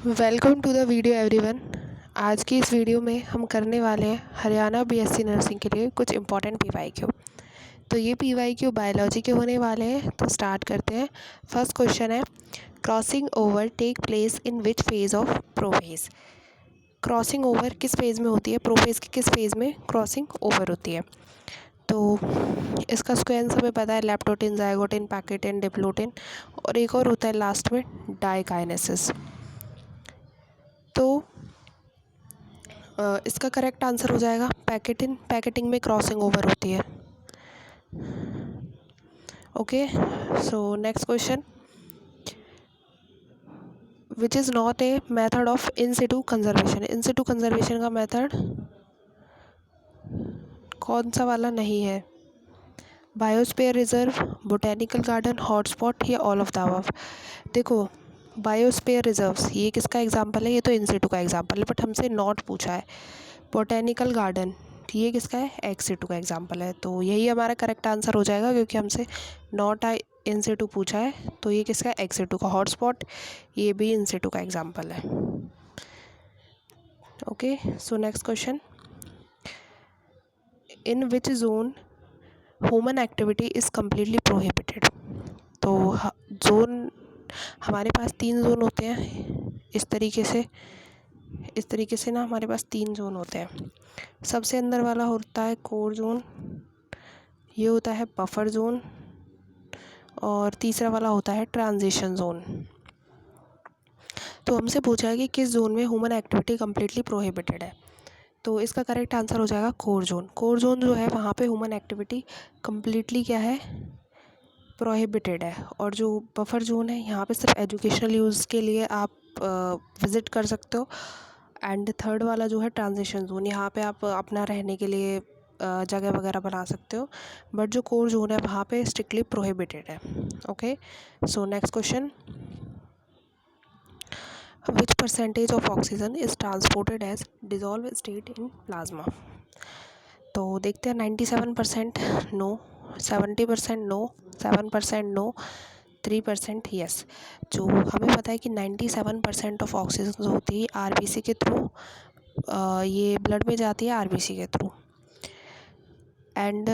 Welcome to the video everyone. आज की इस वीडियो में हम करने वाले हैं हरियाणा बीएससी नर्सिंग के लिए कुछ इंपॉर्टेंट पीवाईक्यू। तो ये पीवाईक्यू बायोलॉजी के होने वाले हैं। तो स्टार्ट करते हैं। फर्स्ट क्वेश्चन है, crossing over take place in which phase of prophase. Crossing over किस फेज़ में होती है, प्रोफेज के किस फेज़ में क्रॉसिंग ओवर होती है। तो इसका स्क्वायर हमें पता है, लेप्टोटिन, जाइगोटिन, पैकेटिन, डिप्लोटिन, और एक और होता है लास्ट में डाइकाइनेसिस। तो इसका करेक्ट आंसर हो जाएगा पैकेटिन। पैकेटिंग में क्रॉसिंग ओवर होती है। Okay, so next question, which is not a method of in Situ conservation. In Situ conservation का मेथड कौन सा वाला नहीं है, biosphere reserve, botanical garden, hotspot, या ऑल ऑफ द अबव। देखो, बायोस्फीयर रिजर्व्स ये किसका एग्जांपल है, ये तो इन सिटू का एग्जांपल है, बट हमसे नॉट पूछा है। बोटेनिकल गार्डन ये किसका है, एक्स सिटू का एग्जांपल है। तो यही हमारा करेक्ट आंसर हो जाएगा, क्योंकि हमसे नॉट आई इन सिटू पूछा है। तो ये किसका है, एक्स सिटू का। हॉटस्पॉट ये भी इन सिटू का एग्जांपल है। Okay, so next question, in which zone human activity is completely prohibited. तो जोन हमारे पास 3 जोन होते हैं। इस तरीके से ना हमारे पास 3 जोन होते हैं। सबसे अंदर वाला होता है कोर जोन, ये होता है बफर जोन, और तीसरा वाला होता है ट्रांजिशन जोन। तो हमसे पूछा है कि किस जोन में ह्यूमन एक्टिविटी कम्प्लीटली प्रोहिबिटेड है। तो इसका करेक्ट आंसर हो जाएगा कोर जोन। कोर जोन जो है वहाँ पे ह्यूमन एक्टिविटी कम्प्लीटली क्या है, प्रोहिबिटेड है। और जो बफर जोन है यहाँ पे सिर्फ एजुकेशनल यूज़ के लिए आप विज़िट कर सकते हो। एंड थर्ड वाला जो है ट्रांजिशन जोन, यहाँ पे आप अपना रहने के लिए जगह वगैरह बना सकते हो। बट जो कोर जोन है वहाँ पे स्ट्रिक्टली प्रोहिबिटेड है। Okay, so next question, which percentage of oxygen is transported as dissolve state in plasma. तो देखते हैं, 97% नो, 70% नो, 7% नो, 3% यस। जो हमें पता है कि 97% ऑफ ऑक्सीजन जो होती है आरबीसी के थ्रू, ये ब्लड में जाती है आरबीसी के थ्रू। एंड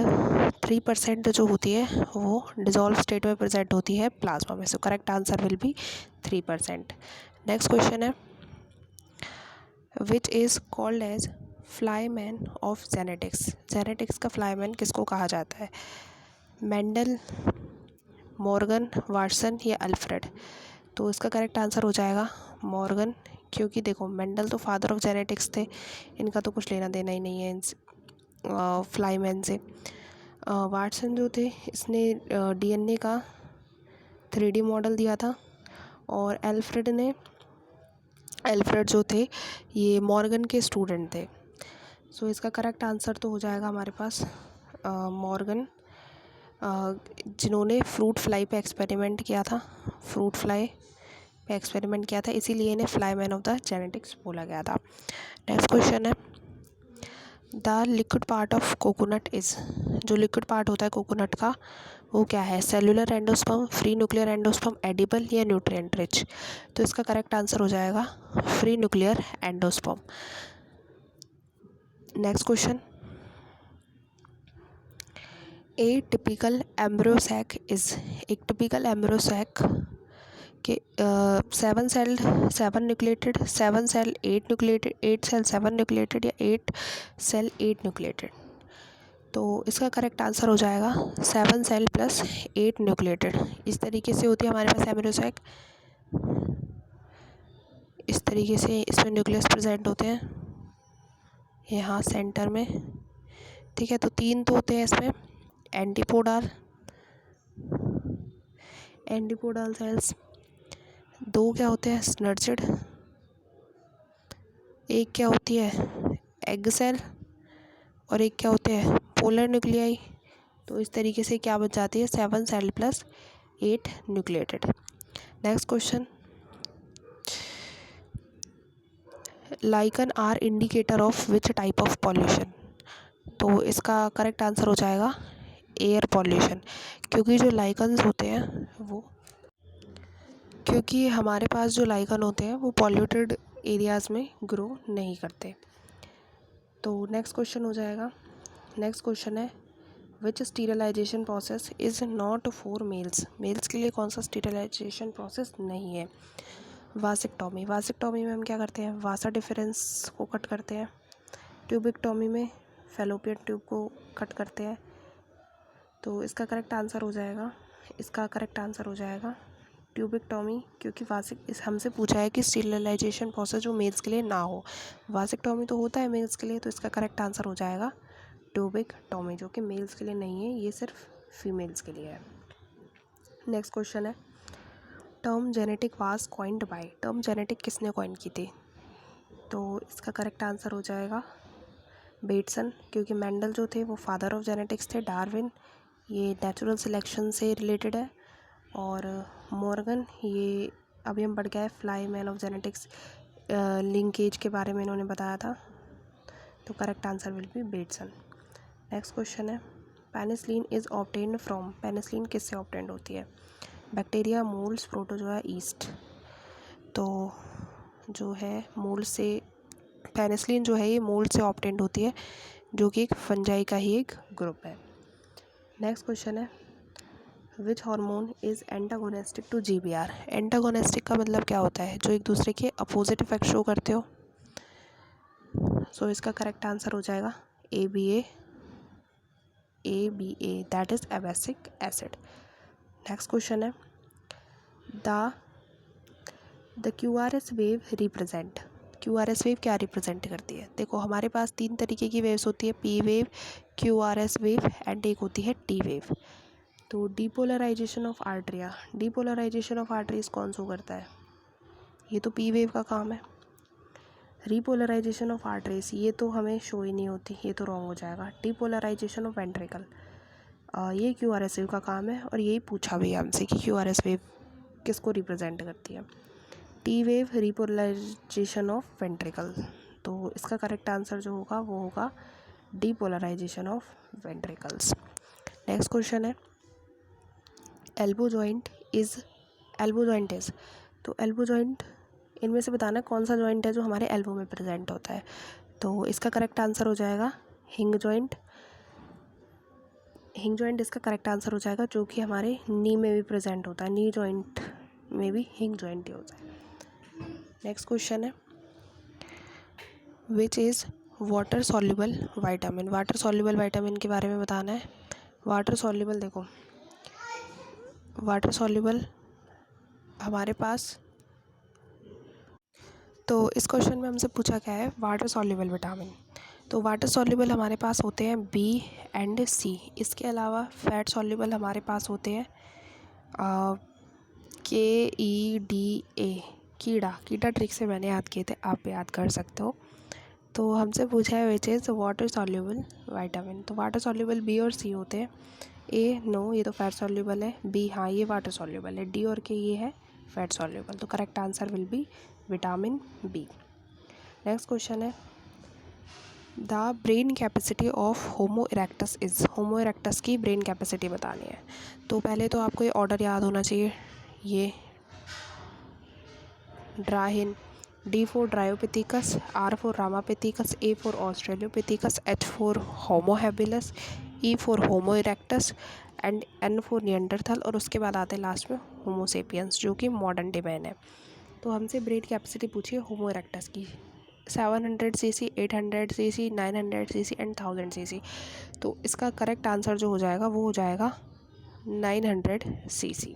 3% जो होती है वो डिजॉल्व स्टेट में प्रेजेंट होती है प्लाज्मा में। So correct answer will be 3%। Next question है, which is called as flyman of genetics. Genetics का फ्लाईमैन किसको कहा जाता है, मेंडल, मॉर्गन, वाटसन, या अल्फ्रेड। तो इसका करेक्ट आंसर हो जाएगा मॉर्गन, क्योंकि देखो मेंडल तो फादर ऑफ जेनेटिक्स थे, इनका तो कुछ लेना देना ही नहीं है फ्लाईमैन से। वाटसन जो थे इसने डीएनए का 3D मॉडल दिया था, और एल्फ्रेड जो थे ये मॉर्गन के स्टूडेंट थे। सो इसका करेक्ट आंसर तो हो जाएगा हमारे पास मॉर्गन, जिन्होंने फ्रूट फ्लाई पे एक्सपेरिमेंट किया था। फ्रूट फ्लाई पे एक्सपेरिमेंट किया था, इसीलिए इन्हें फ्लाईमैन ऑफ द जेनेटिक्स बोला गया था। नेक्स्ट क्वेश्चन है, the liquid part of coconut is. जो लिक्विड पार्ट होता है कोकोनट का वो क्या है, cellular endosperm, free nuclear endosperm, edible, या न्यूट्रिएंट रिच। तो इसका करेक्ट आंसर हो जाएगा free nuclear endosperm. Next question, a typical embryo sac is. एक टिपिकल एम्ब्रियोसैक के 7 cell 7 nucleated, 7 cell 8 nucleated, 8 cell 7 nucleated, या 8 सेल 8 न्यूक्लिएटेड। तो इसका करेक्ट आंसर हो जाएगा 7 सेल प्लस 8 न्यूक्लिएटेड। इस तरीके से होती है हमारे पास एम्ब्रियोसैक। इस तरीके से इसमें न्यूक्लियस प्रेजेंट होते हैं यहाँ सेंटर में। ठीक है, तो 3 तो होते हैं इसमें, एंटीपोडाल सेल्स, 2 क्या होते हैं सिनर्जिड, एक क्या होती है एग सेल, और एक क्या होते हैं पोलर न्यूक्लियाई। तो इस तरीके से क्या बच जाती है 7 cell plus 8 nucleated. Next question, lichen are indicator of which type of pollution. तो इसका करेक्ट आंसर हो जाएगा एयर पॉल्यूशन, क्योंकि जो लाइकन्स होते हैं वो क्योंकि हमारे पास जो लाइकन होते हैं वो पॉल्यूटेड एरियाज़ में ग्रो नहीं करते। तो नेक्स्ट क्वेश्चन हो जाएगा। नेक्स्ट क्वेश्चन है which sterilization process is not for males. Males के लिए कौन सा स्टीरिलाइजेशन प्रोसेस नहीं है? वासेक्टॉमी। वासेक्टॉमी में हम क्या करते हैं? वासा डिफरेंस को कट करते हैं। ट्यूबिकटॉमी में फेलोपियन ट्यूब को कट करते हैं। तो इसका करेक्ट आंसर हो जाएगा ट्यूबिकटॉमी, क्योंकि हमसे पूछा है कि स्टीरिलाइजेशन प्रोसेस जो मेल्स के लिए ना हो। वासेक्टॉमी तो होता है मेल्स के लिए, तो इसका करेक्ट आंसर हो जाएगा ट्यूबिकटॉमी, जो कि मेल्स के लिए नहीं है, ये सिर्फ फीमेल्स के लिए है। नेक्स्ट क्वेश्चन है term genetic was coined by. Term genetic किसने कॉइन की थी? तो इसका करेक्ट आंसर हो जाएगा बेटसन, क्योंकि मेंडल जो थे वो फादर ऑफ जेनेटिक्स थे। डार्विन ये नेचुरल सिलेक्शन से रिलेटेड है, और मॉर्गन ये अभी हम पढ़ गया है fly man of genetics, linkage के बारे में इन्होंने बताया था। तो correct answer will be Bateson. Next question है penicillin is obtained from. Penicillin किससे ऑब्टेन्ड होती है? Bacteria, moulds, protozoa, yeast. तो जो है मोल्ड से, पेनिसिलिन जो है ये मोल्ड से ऑब्टेन्ड होती है, जो कि एक फंजाई का ही एक ग्रुप है। नेक्स्ट क्वेश्चन है which hormone is antagonistic to GBR। Antagonistic का मतलब क्या होता है? जो एक दूसरे के अपोजिट इफेक्ट शो करते हो। सो इसका करेक्ट आंसर हो जाएगा ABA, that is abscisic acid. Next question है the QRS wave represent. QRS wave क्या रिप्रेजेंट करती है? देखो हमारे पास 3 तरीके की वेव्स होती है, P wave, QRS wave and एक होती है T वेव। तो depolarization of atria, depolarization of arteries कौन सो करता है? ये तो P वेव का काम है। रीपोलराइजेशन ऑफ आर्टरीज ये तो हमें शो ही नहीं होती, ये तो रॉन्ग हो जाएगा। डीपोलराइजेशन ऑफ वेंट्रिकल ये QRS वेव का काम है, और यही पूछा भी है हमसे कि QRS वेव किसको रिप्रेजेंट करती है। T wave repolarisation of ventricle. तो इसका करेक्ट आंसर जो होगा वो होगा depolarisation of ventricles. Next question है एल्बो जॉइंट इज़। तो एल्बो जॉइंट इनमें से बताना कौन सा जॉइंट है जो हमारे एल्बो में प्रेजेंट होता है। तो इसका करेक्ट आंसर हो जाएगा हिंग जॉइंट। हिंग जॉइंट इसका करेक्ट आंसर हो जाएगा, जो कि हमारे नी में भी प्रेजेंट होता है। नी जॉइंट में भी हिंग जॉइंट ही होता है। नेक्स्ट क्वेश्चन है which is water soluble vitamin. Water soluble vitamin के बारे में बताना है। वाटर सॉल्युबल, देखो वाटर सॉल्युबल हमारे पास, तो इस क्वेश्चन में हमसे पूछा क्या है वाटर सॉल्युबल विटामिन। तो वाटर सॉल्युबल हमारे पास होते हैं B एंड C। इसके अलावा फैट सॉल्युबल हमारे पास होते हैं KEDA, कीड़ा ट्रिक से मैंने याद किए थे, आप याद कर सकते हो। तो हमसे पूछा है which is water soluble vitamin. तो वाटर सॉल्युबल B और C होते हैं। A नो, ये तो फैट सॉल्युबल है। B हाँ, ये वाटर सॉल्युबल है। D और K ये है फैट सॉल्युबल। तो correct answer will be vitamin B। Next question है the brain capacity of homo erectus is. Homo erectus की ब्रेन कैपेसिटी बतानी है। तो पहले तो आपको ये ऑर्डर याद होना चाहिए। ये ड्राहिन, D for dryopithecus, R for ramapithecus, A for australopithecus, H for homo habilis, E for homo erectus and N for Neanderthal, और उसके बाद आते हैं लास्ट में होमो सेपियंस, जो कि मॉडर्न डे मैन है। तो हमसे ब्रेन कैपेसिटी पूछिए होमो इरेक्टस की 700 cc, 800 cc, 900 cc and 1000 cc। तो इसका करेक्ट आंसर जो हो जाएगा वो हो जाएगा 900 cc,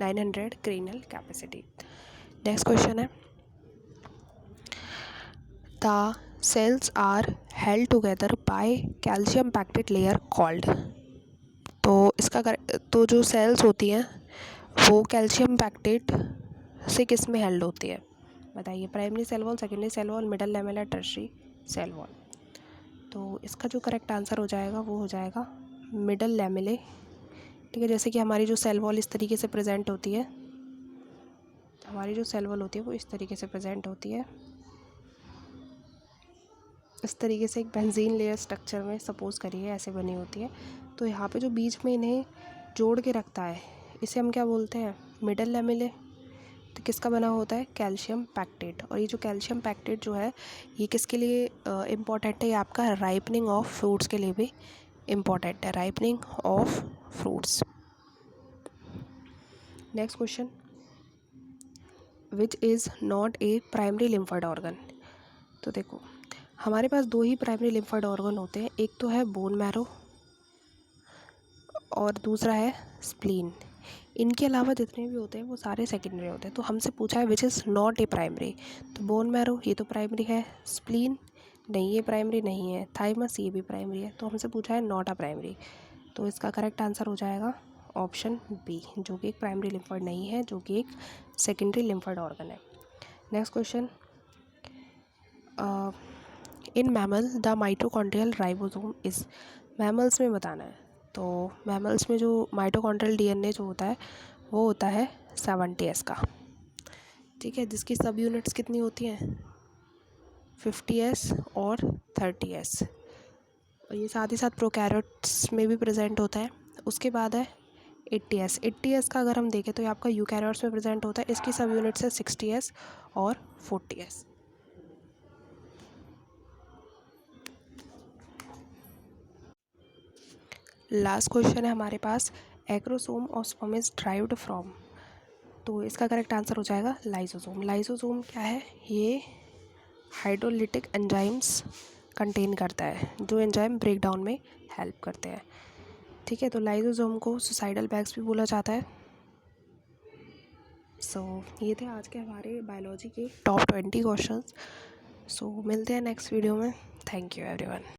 900 cranial capacity. Next question है the cells are held together by calcium pectate layer called. तो इसका तो जो सेल्स होती हैं वो कैल्शियम पैक्टेड से किस में हेल्ड होती है? बताइए। Primary cell wall, secondary cell wall, middle lamella, tertiary cell wall. तो इसका जो करेक्ट आंसर हो जाएगा वो हो जाएगा मिडल लैमेले। ठीक है, जैसे कि हमारी जो सेल वॉल इस तरीके से प्रेजेंट होती है, हमारी जो सेल वॉल होती है वो इस तरीके से प्रेजेंट होती है, इस तरीके से एक बेंजीन लेयर स्ट्रक्चर में सपोज करिए ऐसे बनी होती है। तो यहाँ पे जो बीच में इन्हें जोड़ के रखता है इसे हम क्या बोलते हैं? मिडल लैमेले। किसका बना होता है, कैल्शियम पैक्टेट। और ये जो कैल्शियम पैक्टेट जो है ये किसके लिए इम्पॉर्टेंट है, ये आपका राइपनिंग ऑफ फ्रूट्स के लिए भी इम्पॉर्टेंट है, ripening of fruits. Next question, which is not a primary lymphoid organ. तो देखो हमारे पास दो ही प्राइमरी लिम्फेड ऑर्गन होते हैं, एक तो है बोन मैरो और दूसरा है स्प्लीन। इनके अलावा जितने भी होते हैं वो सारे सेकेंडरी होते हैं। तो हमसे पूछा है which is not a primary, तो बोन मैरो ये तो प्राइमरी है, स्प्लीन नहीं, ये प्राइमरी नहीं है, थाइमस ये भी प्राइमरी है। तो हमसे पूछा है नॉट अ प्राइमरी, तो इसका करेक्ट आंसर हो जाएगा ऑप्शन बी, जो कि एक प्राइमरी लिम्फेड नहीं है, जो कि एक सेकेंडरी लिम्फेड ऑर्गन है। Next question, in mammal the mitochondrial ribosome is, mammals में बताना है। तो मैमल्स में जो माइटोकॉन्ड्रियल डीएनए जो होता है वो होता है 70S का, ठीक है, जिसकी सब यूनिट्स कितनी होती हैं 50S और 30S। और ये साथ ही साथ प्रोकैरियोट्स में भी प्रेजेंट होता है। उसके बाद है 80S का अगर हम देखें तो ये आपका यूकैरियोट्स में प्रेजेंट होता है, इसकी सब यूनिट्स है 60S और 40S। लास्ट क्वेश्चन है हमारे पास, acrosome of sperm is derived from, तो इसका करेक्ट आंसर हो जाएगा लाइसोसोम। लाइसोसोम क्या है, ये हाइड्रोलिटिक एंजाइम्स कंटेन करता है, जो एंजाइम ब्रेक डाउन में हेल्प करते हैं, ठीक है। तो लाइसोसोम को सुसाइडल बैग्स भी बोला जाता है। सो ये थे आज के हमारे बायोलॉजी के टॉप 20 क्वेश्चंस। सो मिलते हैं नेक्स्ट वीडियो में। Thank you everyone.